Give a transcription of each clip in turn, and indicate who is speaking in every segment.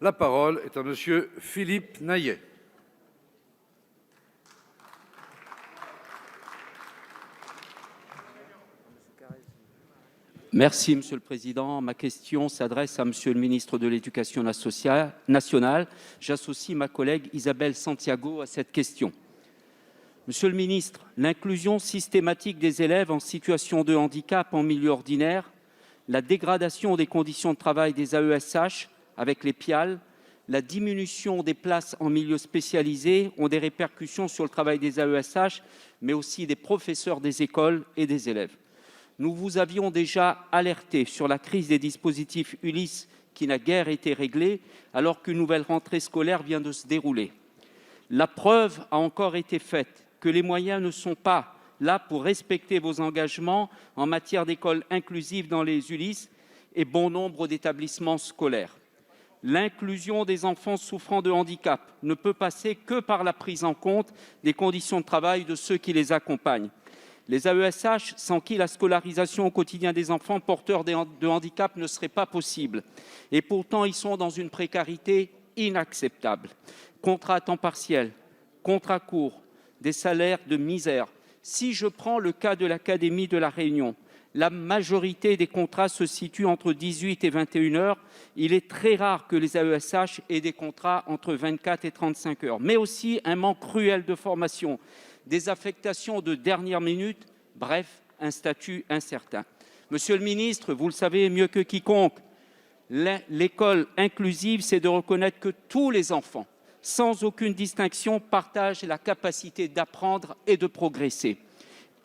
Speaker 1: La parole est à Monsieur Philippe Naillet.
Speaker 2: Merci, Monsieur le Président. Ma question s'adresse à Monsieur le ministre de l'Éducation nationale. J'associe ma collègue Isabelle Santiago à cette question. Monsieur le ministre, l'inclusion systématique des élèves en situation de handicap en milieu ordinaire, la dégradation des conditions de travail des AESH avec les PIAL, la diminution des places en milieu spécialisé ont des répercussions sur le travail des AESH, mais aussi des professeurs des écoles et des élèves. Nous vous avions déjà alerté sur la crise des dispositifs ULIS qui n'a guère été réglée alors qu'une nouvelle rentrée scolaire vient de se dérouler. La preuve a encore été faite que les moyens ne sont pas là pour respecter vos engagements en matière d'école inclusive dans les ULIS et bon nombre d'établissements scolaires. L'inclusion des enfants souffrant de handicap ne peut passer que par la prise en compte des conditions de travail de ceux qui les accompagnent. Les AESH, sans qui la scolarisation au quotidien des enfants porteurs de handicap ne serait pas possible. Et pourtant, ils sont dans une précarité inacceptable. Contrats à temps partiel, contrats courts, des salaires de misère. Si je prends le cas de l'Académie de La Réunion, la majorité des contrats se situe entre 18 et 21 heures. Il est très rare que les AESH aient des contrats entre 24 et 35 heures. Mais aussi un manque cruel de formation, des affectations de dernière minute, bref, un statut incertain. Monsieur le ministre, vous le savez mieux que quiconque, l'école inclusive, c'est de reconnaître que tous les enfants, sans aucune distinction, partagent la capacité d'apprendre et de progresser.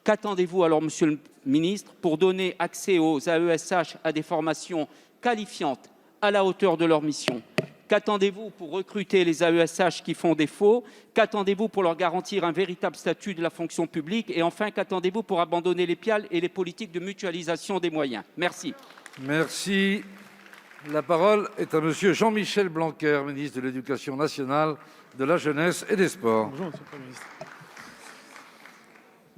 Speaker 2: Qu'attendez-vous alors, monsieur le ministre, pour donner accès aux AESH à des formations qualifiantes à la hauteur de leur mission ? Qu'attendez-vous pour recruter les AESH qui font défaut? Qu'attendez-vous pour leur garantir un véritable statut de la fonction publique? Et enfin, qu'attendez-vous pour abandonner les PIAL et les politiques de mutualisation des moyens? Merci.
Speaker 1: Merci. La parole est à Monsieur Jean-Michel Blanquer, ministre de l'Éducation nationale, de la jeunesse et des sports.
Speaker 3: Bonjour, Monsieur le Premier ministre.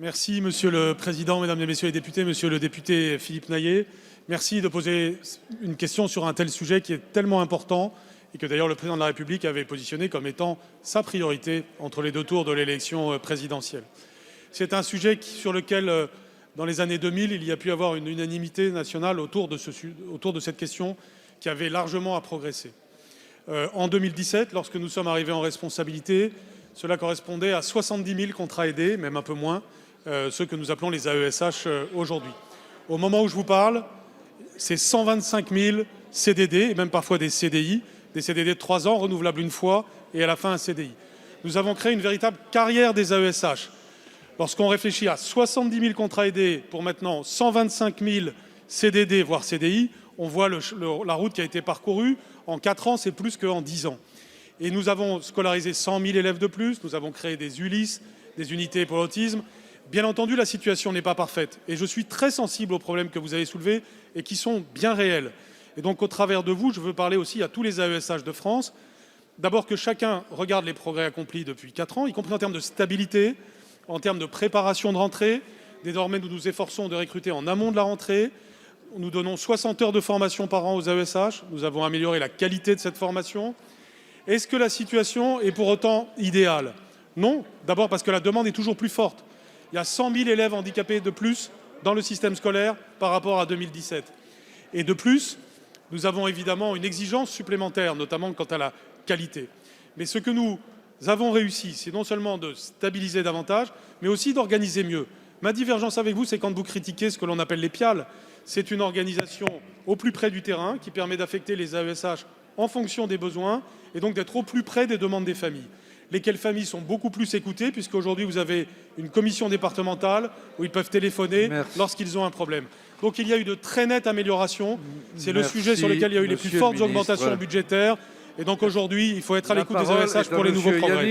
Speaker 3: Merci, Monsieur le Président, Mesdames et Messieurs les députés, Monsieur le député Philippe Naillet. Merci de poser une question sur un tel sujet qui est tellement important et que d'ailleurs le Président de la République avait positionné comme étant sa priorité entre les deux tours de l'élection présidentielle. C'est un sujet sur lequel, dans les années 2000, il y a pu avoir une unanimité nationale autour de cette question qui avait largement à progresser. En 2017, lorsque nous sommes arrivés en responsabilité, cela correspondait à 70 000 contrats aidés, même un peu moins, ceux que nous appelons les AESH aujourd'hui. Au moment où je vous parle, c'est 125 000 CDD et même parfois des CDI de 3 ans, renouvelables une fois, et à la fin un CDI. Nous avons créé une véritable carrière des AESH. Lorsqu'on réfléchit à 70 000 contrats aidés pour maintenant 125 000 CDD, voire CDI, on voit la route qui a été parcourue. En 4 ans, c'est plus qu'en 10 ans. Et nous avons scolarisé 100 000 élèves de plus, nous avons créé des ULIS, des unités pour l'autisme. Bien entendu, la situation n'est pas parfaite. Et je suis très sensible aux problèmes que vous avez soulevés et qui sont bien réels. Et donc, au travers de vous, je veux parler aussi à tous les AESH de France. D'abord, que chacun regarde les progrès accomplis depuis 4 ans, y compris en termes de stabilité, en termes de préparation de rentrée. Désormais, nous nous efforçons de recruter en amont de la rentrée. Nous donnons 60 heures de formation par an aux AESH. Nous avons amélioré la qualité de cette formation. Est-ce que la situation est pour autant idéale? Non. D'abord parce que la demande est toujours plus forte. Il y a 100 000 élèves handicapés de plus dans le système scolaire par rapport à 2017. Et de plus, nous avons évidemment une exigence supplémentaire, notamment quant à la qualité. Mais ce que nous avons réussi, c'est non seulement de stabiliser davantage, mais aussi d'organiser mieux. Ma divergence avec vous, c'est quand vous critiquez ce que l'on appelle les PIAL. C'est une organisation au plus près du terrain qui permet d'affecter les AESH en fonction des besoins et donc d'être au plus près des demandes des familles. Lesquelles familles sont beaucoup plus écoutées, puisqu'aujourd'hui vous avez une commission départementale où ils peuvent téléphoner lorsqu'ils ont un problème. Donc il y a eu de très nettes améliorations. C'est le sujet sur lequel il y a eu les plus fortes augmentations budgétaires. Et donc aujourd'hui, il faut être à l'écoute des AESH pour les nouveaux progrès.